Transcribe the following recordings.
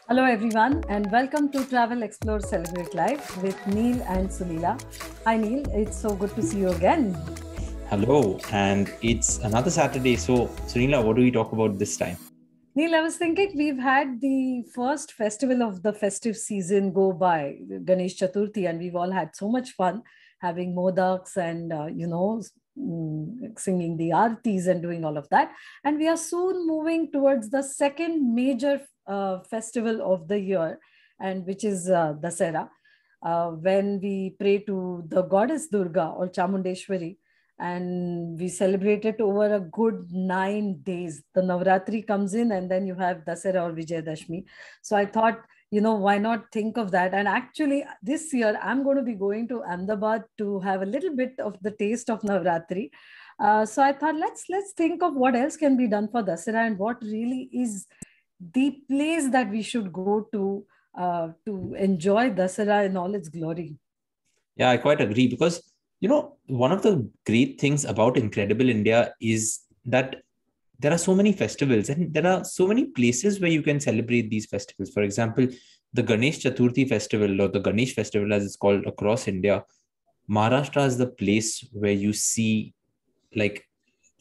Hello, everyone, and welcome to Travel Explore Celebrate Life with Neil and Sunila. Hi, Neil. It's so good to see you again. Hello, and it's another Saturday. So, Sunila, what do we talk about this time? Neil, I was thinking we've had the first festival of the festive season go by, Ganesh Chaturthi, and we've all had so much fun having modaks and, singing the artis and doing all of that. And we are soon moving towards the second major festival of the year, and which is Dasera, when we pray to the goddess Durga or Chamundeshwari, and we celebrate it over a good 9 days. The Navratri comes in, and then you have Dasara or Vijayadashmi. So I thought, why not think of that? And actually, this year I'm going to be going to Ahmedabad to have a little bit of the taste of Navratri. So I thought, let's think of what else can be done for Dasara and what really is the place that we should go to enjoy Dasara in all its glory. Yeah, I quite agree because, one of the great things about Incredible India is that there are so many festivals and there are so many places where you can celebrate these festivals. For example, the Ganesh Chaturthi festival or the Ganesh festival, as it's called across India, Maharashtra is the place where you see like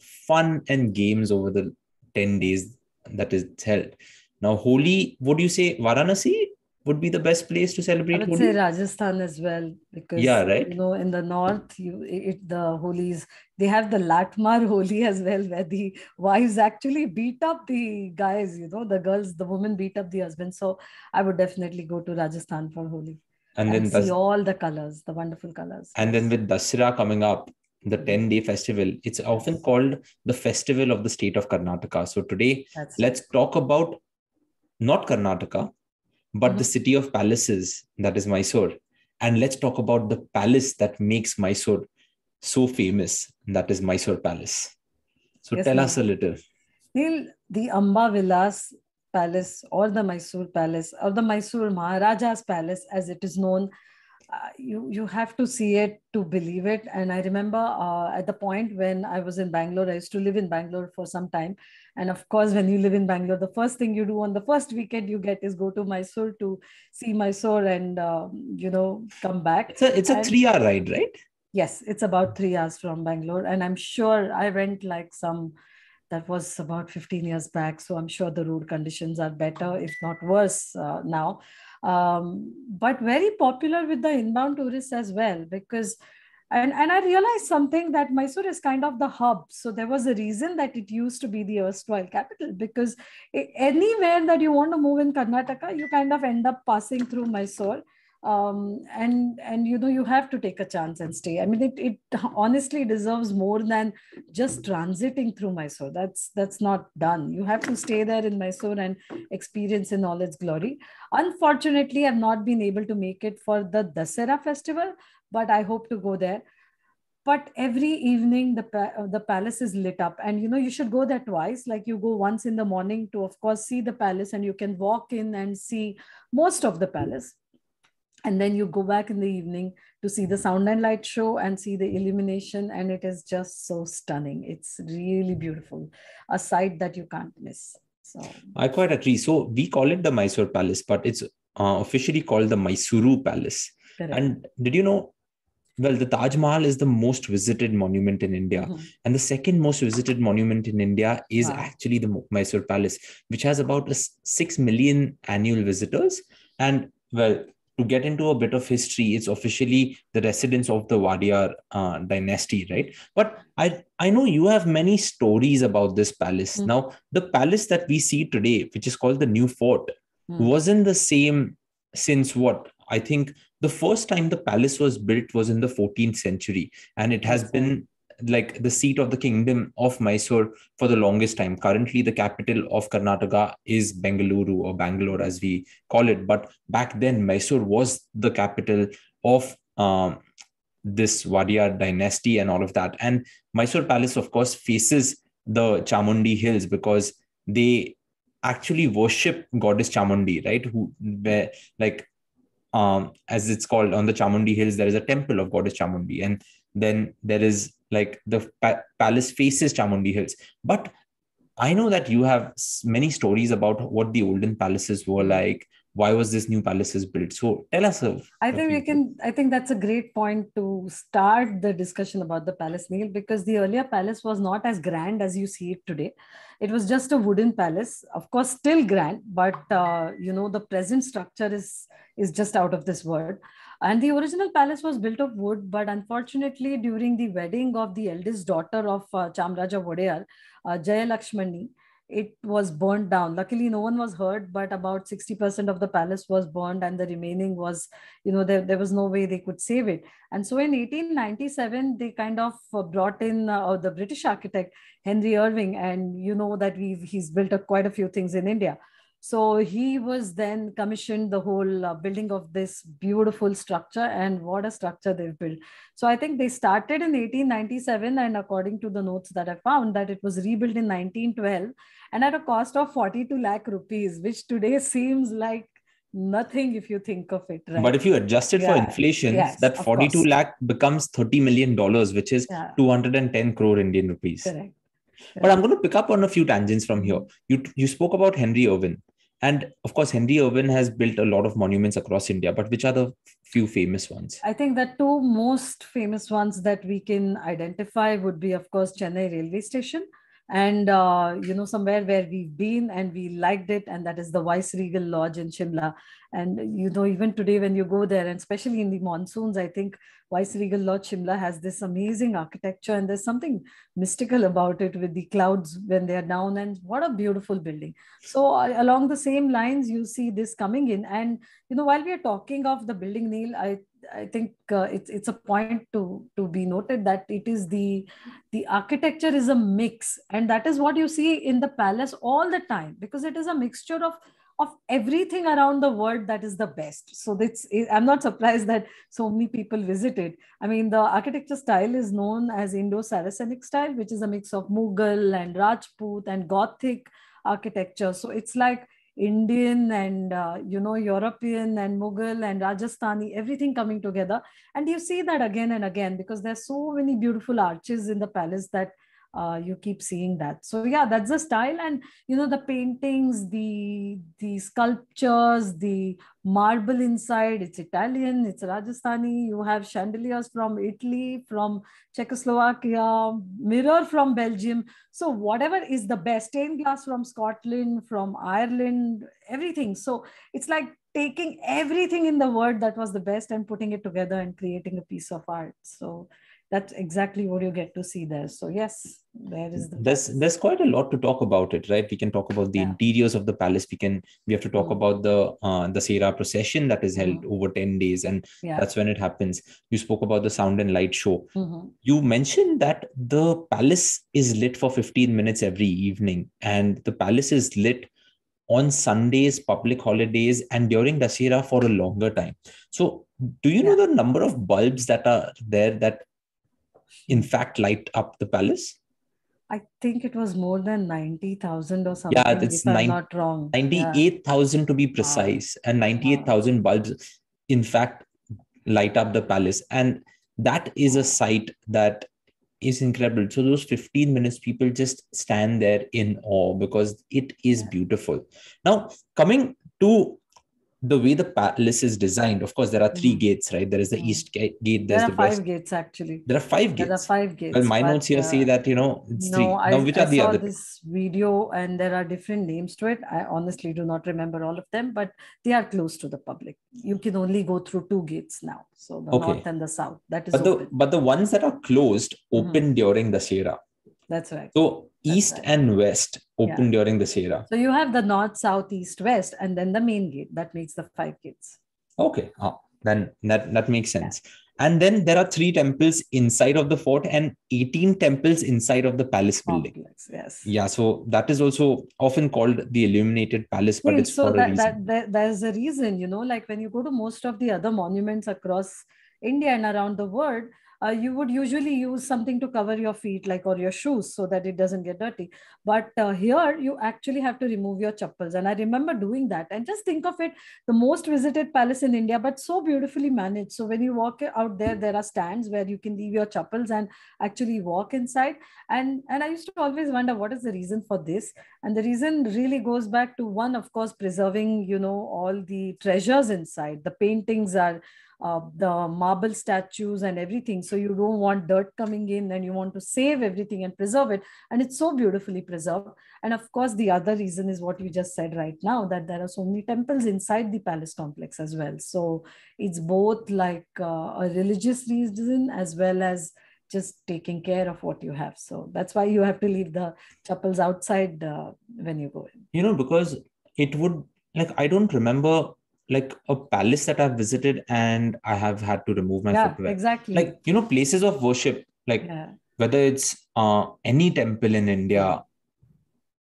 fun and games over the 10 days that is held. Now, Holi, would you say Varanasi would be the best place to I celebrate would say Holi? Rajasthan as well, Yeah, because right. in the north, the holies, they have the Latmar Holi as well, where the wives actually beat up the guys. The girls, the women beat up the husband. So I would definitely go to Rajasthan for Holi And and then see Das- all the colors, the wonderful colors. and then Yes. with Dasara coming up, the Mhm. 10-day festival, it's often Yes, called the festival of the state of Karnataka. So today, that's right. let's talk about not Karnataka, but the Mhm. city of palaces, that is Mysore. And let's talk about the palace that makes Mysore so famous, that is Mysore Palace. So Yes, tell us Neil. a little. Neil, the Amba Vilas Palace or the Mysore Palace or the Mysore Maharaja's Palace, as it is known, you have to see it to believe it. And I remember at the point when I was in Bangalore, I used to live in Bangalore for some time. And of course, when you live in Bangalore, the first thing you do on the first weekend you get is go to Mysore to see Mysore and come back. It's a And 3 hour ride, right? yes, it's about 3 hours from Bangalore. And I'm sure I went like that was about 15 years back. So I'm sure the road conditions are better, if not worse now. But very popular with the inbound tourists as well, because and I realized something that Mysore is kind of the hub. So there was a reason that it used to be the erstwhile capital, because anywhere that you want to move in Karnataka, you kind of end up passing through Mysore. And you have to take a chance and stay. I mean, it honestly deserves more than just transiting through Mysore. That's not done. You have to stay there in Mysore and experience in all its glory. Unfortunately, I've not been able to make it for the Dasera festival, but I hope to go there. But every evening the palace is lit up, and you should go there twice. Like, you go once in the morning to, of course, see the palace, and you can walk in and see most of the palace, and then you go back in the evening to see the sound and light show and see the illumination, and it is just so stunning. It's really beautiful, a sight that you can't miss. So I quite agree. So we call it the Mysore Palace, but it's officially called the Mysuru Palace. correct. And did you know? Well, the Taj Mahal is the most visited monument in India. Mhm. And the second most visited monument in India is Wow. actually the Mysore Palace, which has about 6 million annual visitors. And well, to get into a bit of history, it's officially the residence of the Wadiyar dynasty, right? But I know you have many stories about this palace. Mhm. Now, the palace that we see today, which is called the New Fort, Mhm. wasn't the same since what? I think the first time the palace was built was in the 14th century, and it has That's right. been like the seat of the kingdom of Mysore for the longest time. Currently, the capital of Karnataka is Bengaluru, or Bangalore as we call it. But back then, Mysore was the capital of this Wadiyar dynasty and all of that. And Mysore Palace, of course, faces the Chamundi Hills because they actually worship goddess Chamundi, right? Who where like as it's called on the Chamundi Hills, there is a temple of goddess Chamundi, and then there is like the palace faces Chamundi Hills. But I know that you have many stories about what the olden palaces were like. Why was this new palaces built? So tell us I a think we few. can. I think that's a great point to start the discussion about the palace, Neil, because the earlier palace was not as grand as you see it today. It was just a wooden palace, of course, still grand, but the present structure is just out of this world. And the original palace was built of wood, but unfortunately, during the wedding of the eldest daughter of Chamraja Wadeyar, Jaya Lakshmani, it was burned down. Luckily, no one was hurt, but about 60% of the palace was burned, and the remaining was, there was no way they could save it. And so in 1897, they kind of brought in the British architect, Henry Irving, and you know that he's built quite a few things in India. So he was then commissioned the whole building of this beautiful structure, and what a structure they've built. So I think they started in 1897, and according to the notes that I found, that it was rebuilt in 1912 and at a cost of 42 lakh rupees, which today seems like nothing if you think of it, right? But if you adjust it for Yeah. inflation, Yes, that of 42 course. lakh becomes $30 million, which is Yeah. 210 crore Indian rupees. Correct. But I'm going to pick up on a few tangents from here. You spoke about Henry Irving. And of course, Henry Irving has built a lot of monuments across India, but which are the few famous ones? I think the two most famous ones that we can identify would be, of course, Chennai railway station, and somewhere where we've been and we liked it, and that is the Viceregal Lodge in Shimla. And even today when you go there, and especially in the monsoons, I think Viceregal Lodge Shimla has this amazing architecture, and there's something mystical about it with the clouds when they're down, and what a beautiful building. So along the same lines, you see this coming in. And while we are talking of the building, Neil, I think it's a point to be noted that it is the architecture is a mix, and that is what you see in the palace all the time, because it is a mixture of everything around the world that is the best. So I'm not surprised that so many people visit it. I mean, the architecture style is known as Indo-Saracenic style, which is a mix of Mughal and Rajput and Gothic architecture. So it's like Indian and European and Mughal and Rajasthani, everything coming together. And you see that again and again, because there's so many beautiful arches in the palace that you keep seeing that. So yeah, that's the style. And the paintings, the sculptures, the marble inside, it's Italian, it's Rajasthani. You have chandeliers from Italy, from Czechoslovakia, mirror from Belgium. So whatever is the best, stained glass from Scotland, from Ireland, everything. So it's like taking everything in the world that was the best and putting it together and creating a piece of art. So that's exactly what you get to see there. So yes, there is the there's quite a lot to talk about it, right? We can talk about the interiors of the palace. We have to talk about the Sera procession that is held over 10 days, and that's when it happens. You spoke about the sound and light show. You mentioned that the palace is lit for 15 minutes every evening, and the palace is lit on Sundays, public holidays, and during Dussehra for a longer time. So do you know the number of bulbs that are there that in fact light up the palace? I think it was more than 90,000 or something. Yeah, that's if I'm not wrong. 98,000 to be precise. Wow. And 98,000 bulbs, in fact, light up the palace. And that is a sight that is incredible. So those 15 minutes, people just stand there in awe because it is beautiful. Now, coming to the way the palace is designed, of course, there are three gates, right? There is the east gate. There's there are the five west. Gates, actually. There are five gates. There are five gates. Well, my notes here say that, it's three. Now, which are the other? I saw this video and there are different names to it. I honestly do not remember all of them, but they are closed to the public. You can only go through two gates now. So the north and the south. That is open. But the ones that are closed open during the Dussehra. That's right. So east and west open during the Dussehra. So you have the north, south, east, west, and then the main gate. That makes the five gates. Okay. Then that makes sense. Yeah. And then there are 3 temples inside of the fort and 18 temples inside of the palace building. Complex, yes. Yeah. So that is also often called the illuminated palace, but it's for a reason. There's a reason, like when you go to most of the other monuments across India and around the world, you would usually use something to cover your feet, like, or your shoes, so that it doesn't get dirty. But here you actually have to remove your chappals. And I remember doing that. And just think of it, the most visited palace in India, but so beautifully managed. So when you walk out there, there are stands where you can leave your chappals and actually walk inside. And I used to always wonder, what is the reason for this? And the reason really goes back to, one, of course, preserving, all the treasures inside. The paintings are the marble statues and everything. So you don't want dirt coming in, and you want to save everything and preserve it. And it's so beautifully preserved. And of course, the other reason is what you just said right now, that there are so many temples inside the palace complex as well. So it's both like a religious reason as well as just taking care of what you have. So that's why you have to leave the chappals outside when you go in. Because it would, like, I don't remember like a palace that I've visited and I have had to remove my footwear. Exactly. Like, places of worship, like whether it's any temple in India,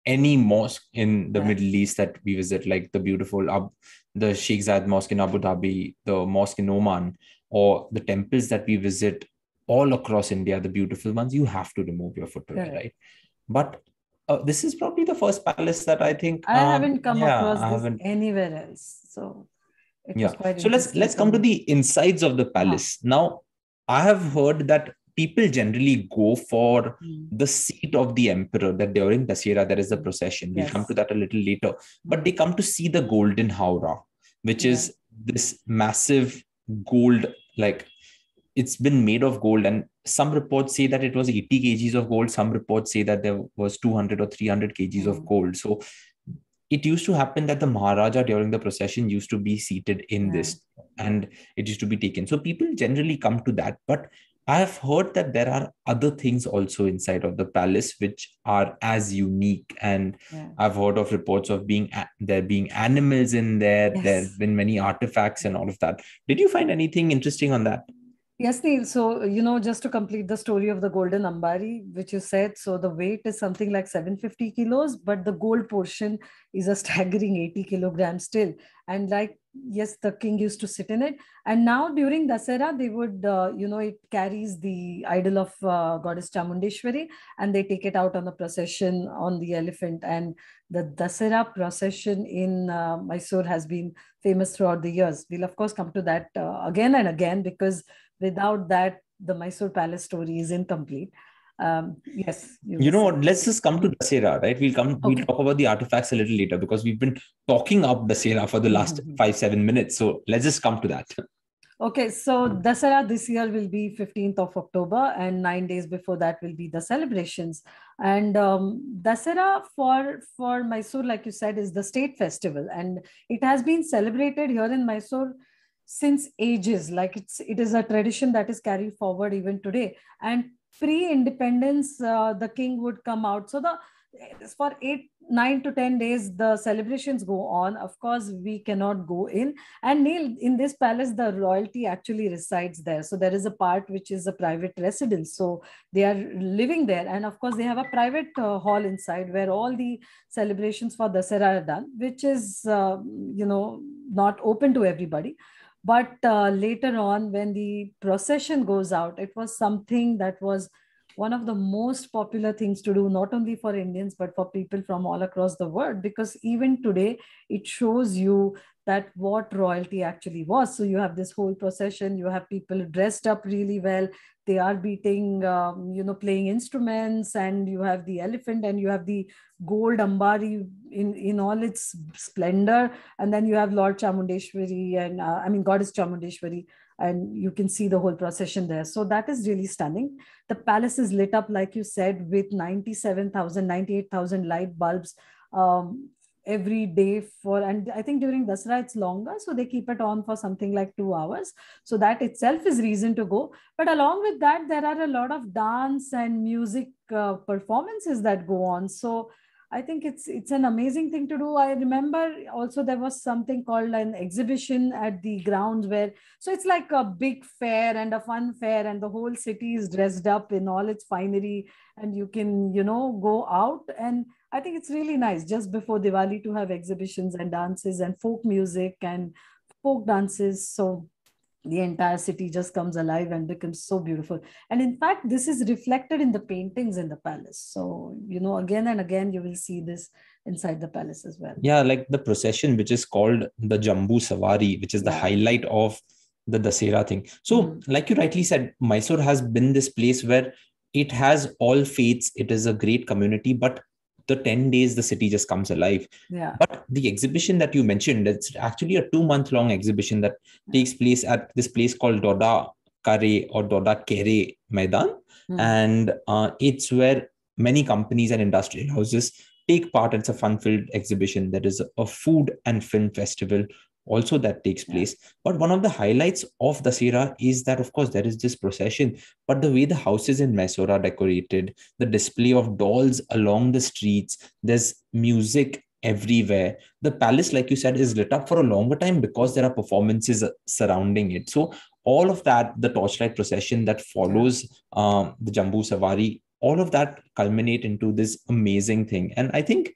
any mosque in the Middle East that we visit, like the beautiful the Sheikh Zayed Mosque in Abu Dhabi, the mosque in Oman, or the temples that we visit all across India, the beautiful ones, you have to remove your footwear, right? But this is probably the first palace that I think I haven't come across this anywhere else. So it was quite interesting. So let's come to the insides of the palace. Now, I have heard that people generally go for the seat of the emperor, that during Dussehra there is the procession. We'll come to that a little later. But they come to see the golden Howrah, which is this massive gold, like it's been made of gold. And some reports say that it was 80 kgs of gold. Some reports say that there was 200 or 300 kgs of gold. So it used to happen that the Maharaja during the procession used to be seated in this, and it used to be taken. So people generally come to that. But I have heard that there are other things also inside of the palace which are as unique. And I've heard of reports of there being animals in there. There have been many artifacts and all of that. Did you find anything interesting on that? Yes, Neil. So, just to complete the story of the golden Ambari, which you said, so the weight is something like 750 kilos, but the gold portion is a staggering 80 kilograms still. And like, yes, the king used to sit in it. And now during Dussehra, they would, it carries the idol of goddess Chamundeshwari, and they take it out on the procession on the elephant. And the Dussehra procession in Mysore has been famous throughout the years. We'll, of course, come to that again and again, because without that, the Mysore Palace story is incomplete. Yes. Let's just come to Dussehra, right? We'll talk about the artifacts a little later, because we've been talking up Dussehra for the last 5-7 minutes. So let's just come to that. Okay, so Dussehra this year will be 15th of October, and 9 days before that will be the celebrations. And Dussehra for Mysore, like you said, is the state festival, and it has been celebrated here in Mysore since ages. Like it is a tradition that is carried forward even today. And pre-independence, the king would come out. So for 8, 9 to 10 days, the celebrations go on. Of course, we cannot go in. And Neil, in this palace, the royalty actually resides there. So there is a part which is a private residence. So they are living there. And of course, they have a private hall inside where all the celebrations for Dussehra are done, which is, not open to everybody. But later on, when the procession goes out, it was something that was one of the most popular things to do, not only for Indians, but for people from all across the world, because even today, it shows you that what royalty actually was. So you have this whole procession, you have people dressed up really well, they are beating, playing instruments, and you have the elephant, and you have the gold Ambari in all its splendor. And then you have Lord Chamundeshwari and Goddess Chamundeshwari, and you can see the whole procession there. So that is really stunning. The palace is lit up, like you said, with 98,000 light bulbs every day and I think during Dussehra it's longer, so they keep it on for something like 2 hours. So that itself is reason to go. But along with that, there are a lot of dance and music performances that go on. So I think it's an amazing thing to do. I remember also there was something called an exhibition at the grounds so it's like a big fair and a fun fair, and the whole city is dressed up in all its finery, and you can, go out. And I think it's really nice just before Diwali to have exhibitions and dances and folk music and folk dances. So the entire city just comes alive and becomes so beautiful. And in fact, this is reflected in the paintings in the palace. So, again and again, you will see this inside the palace as well. Yeah, like the procession, which is called the Jambu Savari, which is the highlight of the Dasera thing. So, like you rightly said, Mysore has been this place where it has all faiths. It is a great community, but the 10 days the city just comes alive. Yeah. But the exhibition that you mentioned, it's actually a 2-month long exhibition that takes place at this place called Doda Kare or Doda Kere Maidan. And it's where many companies and industrial houses take part. It's a fun-filled exhibition. There is a food and film festival also that takes place. But one of the highlights of Dasera is that, of course, there is this procession, but the way the houses in Mysore are decorated, the display of dolls along the streets, there's music everywhere. The palace, like you said, is lit up for a longer time because there are performances surrounding it. So all of that, the torchlight procession that follows the Jambu Savari, all of that culminate into this amazing thing. And I think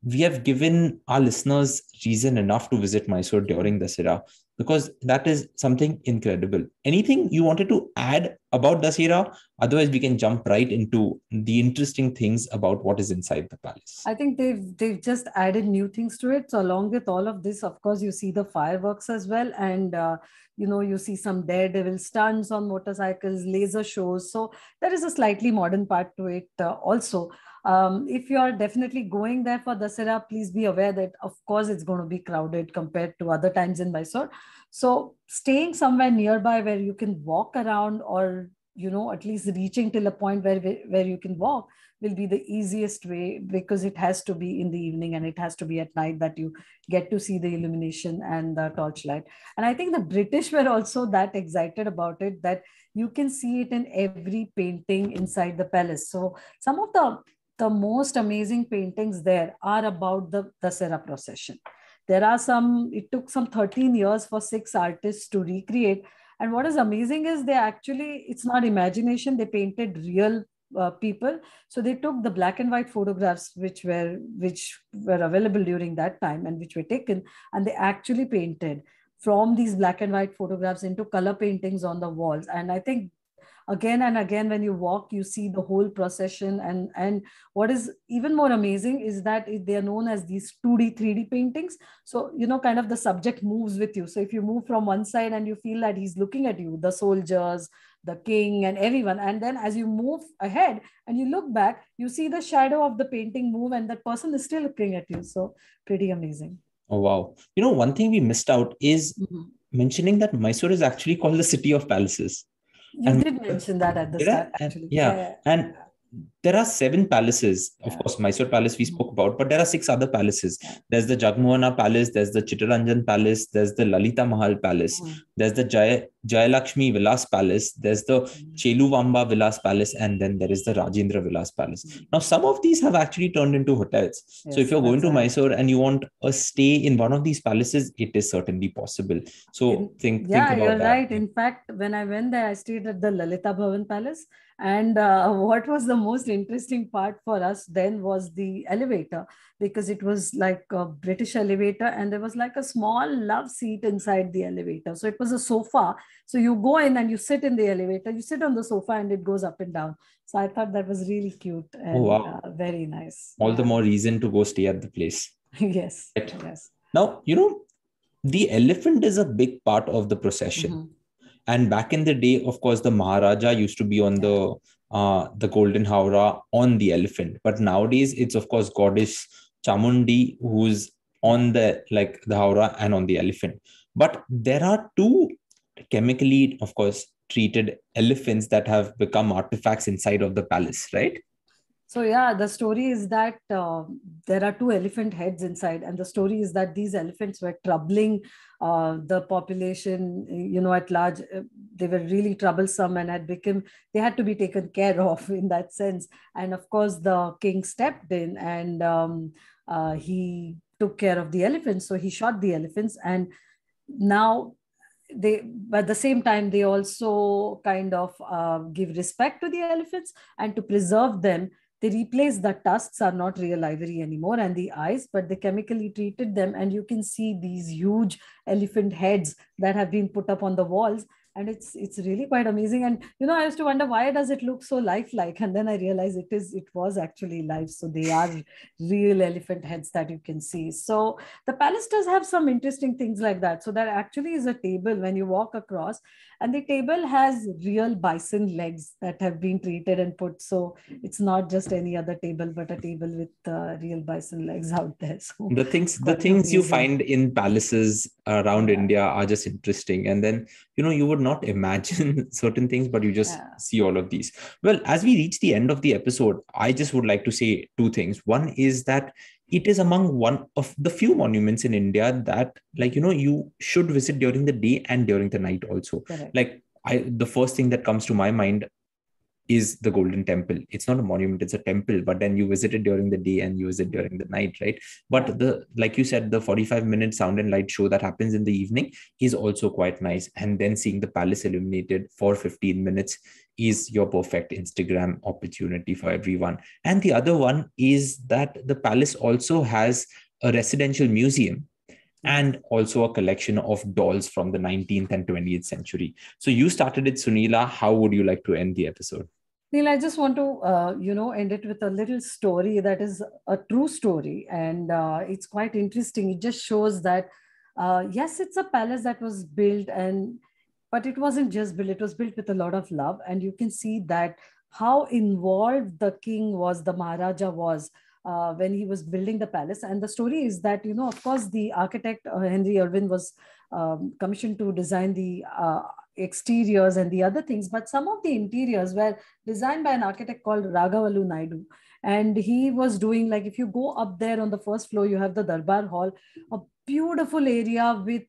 we have given our listeners reason enough to visit Mysore during Dasera, because that is something incredible. Anything you wanted to add about Dasera? Otherwise, we can jump right into the interesting things about what is inside the palace. I think they've just added new things to it. So along with all of this, of course, you see the fireworks as well. And, you see some daredevil stunts on motorcycles, laser shows. So there is a slightly modern part to it also. If you are definitely going there for Dasera, please be aware that, of course, it's going to be crowded compared to other times in Mysore. So staying somewhere nearby where you can walk around, or, at least reaching till a point where you can walk, will be the easiest way, because it has to be in the evening and it has to be at night that you get to see the illumination and the torchlight. And I think the British were also that excited about it, that you can see it in every painting inside the palace. So some of the most amazing paintings there are about the Dasera procession. There are it took some 13 years for 6 artists to recreate. And what is amazing is it's not imagination, they painted real people. So they took the black and white photographs which were available during that time and which were taken, and they actually painted from these black and white photographs into color paintings on the walls. And I think again and again, when you walk, you see the whole procession. And what is even more amazing is that they are known as these 2D 3D paintings. So kind of the subject moves with you. So if you move from one side and you feel that he's looking at you, the soldiers, the king, and everyone, and then as you move ahead and you look back, you see the shadow of the painting move and that person is still looking at you. So pretty amazing. Oh, wow. One thing we missed out is mentioning that Mysore is actually called the city of palaces. You did mention that at the start, actually. Yeah. And there are 7 palaces. Of course, Mysore Palace we spoke about, but there are 6 other palaces. There's the Jagmohana Palace, there's the Chittaranjan Palace, there's the Lalita Mahal Palace, there's the Jayalakshmi Vilas Palace, there's the Cheluvamba Vilas Palace, and then there is the Rajendra Vilas Palace. Now, some of these have actually turned into hotels. So if you're going to Mysore and you want a stay in one of these palaces, it is certainly possible. So think about that. You're right. In fact, when I went there, I stayed at the Lalita Bhavan Palace. And what was the most interesting part for us then was the elevator, because it was like a British elevator and there was like a small love seat inside the elevator. So it was a sofa. So you go in and you sit in the elevator, you sit on the sofa and it goes up and down. So I thought that was really cute and very nice. All the more reason to go stay at the place. Yes. Right. Yes. Now, the elephant is a big part of the procession. And back in the day, of course, the Maharaja used to be on the Golden Howrah on the elephant. But nowadays, it's, of course, Goddess Chamundi who's on the Howrah and on the elephant. But there are 2 chemically, of course, treated elephants that have become artifacts inside of the palace, right? So the story is that there are 2 elephant heads inside, and the story is that these elephants were troubling the population, at large. They were really troublesome and they had to be taken care of in that sense. And of course, the king stepped in and he took care of the elephants. So he shot the elephants, and now at the same time, they also kind of give respect to the elephants, and to preserve them, they replaced the tusks, are not real ivory anymore, and the eyes, but they chemically treated them. And you can see these huge elephant heads that have been put up on the walls. And it's really quite amazing. And I used to wonder, why does it look so lifelike? And then I realized it was actually live. So they are real elephant heads that you can see. So the palace does have some interesting things like that. So there actually is a table when you walk across, and the table has real bison legs that have been treated and put. So it's not just any other table, but a table with real bison legs out there. So the things you find in palaces around India are just interesting. And then, you would not imagine certain things, but you just see all of these. Well, as we reach the end of the episode, I just would like to say two things. One is that it is among one of the few monuments in India that, you should visit during the day and during the night also. Correct. The first thing that comes to my mind is the Golden Temple. It's not a monument, it's a temple, but then you visit it during the day and you visit during the night, right? But like you said, the 45-minute sound and light show that happens in the evening is also quite nice. And then seeing the palace illuminated for 15 minutes is your perfect Instagram opportunity for everyone. And the other one is that the palace also has a residential museum and also a collection of dolls from the 19th and 20th century. So you started it, Sunila. How would you like to end the episode? Neil, I just want to, end it with a little story that is a true story. And it's quite interesting. It just shows that, yes, it's a palace that was built, but it wasn't just built. It was built with a lot of love. And you can see that how involved the king was, the Maharaja was, when he was building the palace. And the story is that, of course, the architect Henry Irwin was commissioned to design the exteriors and the other things, but some of the interiors were designed by an architect called Raghavalu Naidu. And he was doing, if you go up there on the first floor, you have the Darbar Hall, a beautiful area with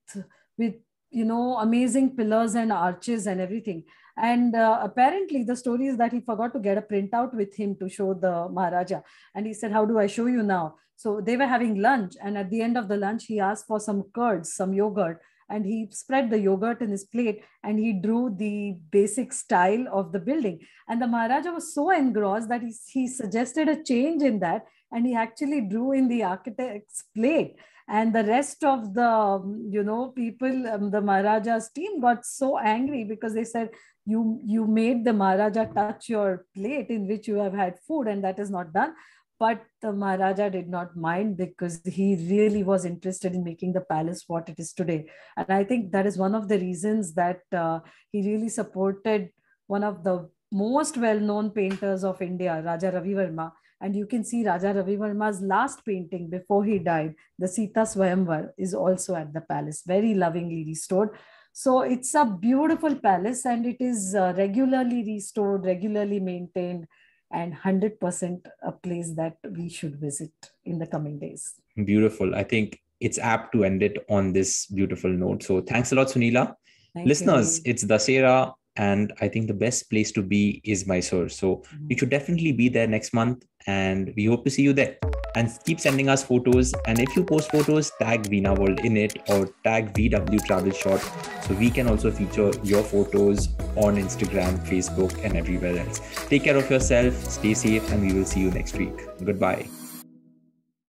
amazing pillars and arches and everything. And apparently the story is that he forgot to get a printout with him to show the Maharaja. And he said, how do I show you now? So they were having lunch. And at the end of the lunch, he asked for some curds, some yogurt. And he spread the yogurt in his plate and he drew the basic style of the building. And the Maharaja was so engrossed that he suggested a change in that. And he actually drew in the architect's plate. And the rest of the, people, the Maharaja's team got so angry because they said, you made the Maharaja touch your plate in which you have had food, and that is not done. But the Maharaja did not mind because he really was interested in making the palace what it is today. And I think that is one of the reasons that he really supported one of the most well-known painters of India, Raja Ravi Verma. And you can see Raja Ravi Verma's last painting before he died, the Sita Swayamvar, is also at the palace, very lovingly restored. So it's a beautiful palace and it is regularly restored, regularly maintained, and 100% a place that we should visit in the coming days. Beautiful. I think it's apt to end it on this beautiful note. So thanks a lot, Sunila. Listeners, it's Dussehra, and I think the best place to be is Mysore. So you should definitely be there next month, and we hope to see you there. And keep sending us photos. And if you post photos, tag Veena World in it or tag VW Travel Shot, so we can also feature your photos on Instagram, Facebook, and everywhere else. Take care of yourself, stay safe, and we will see you next week. Goodbye.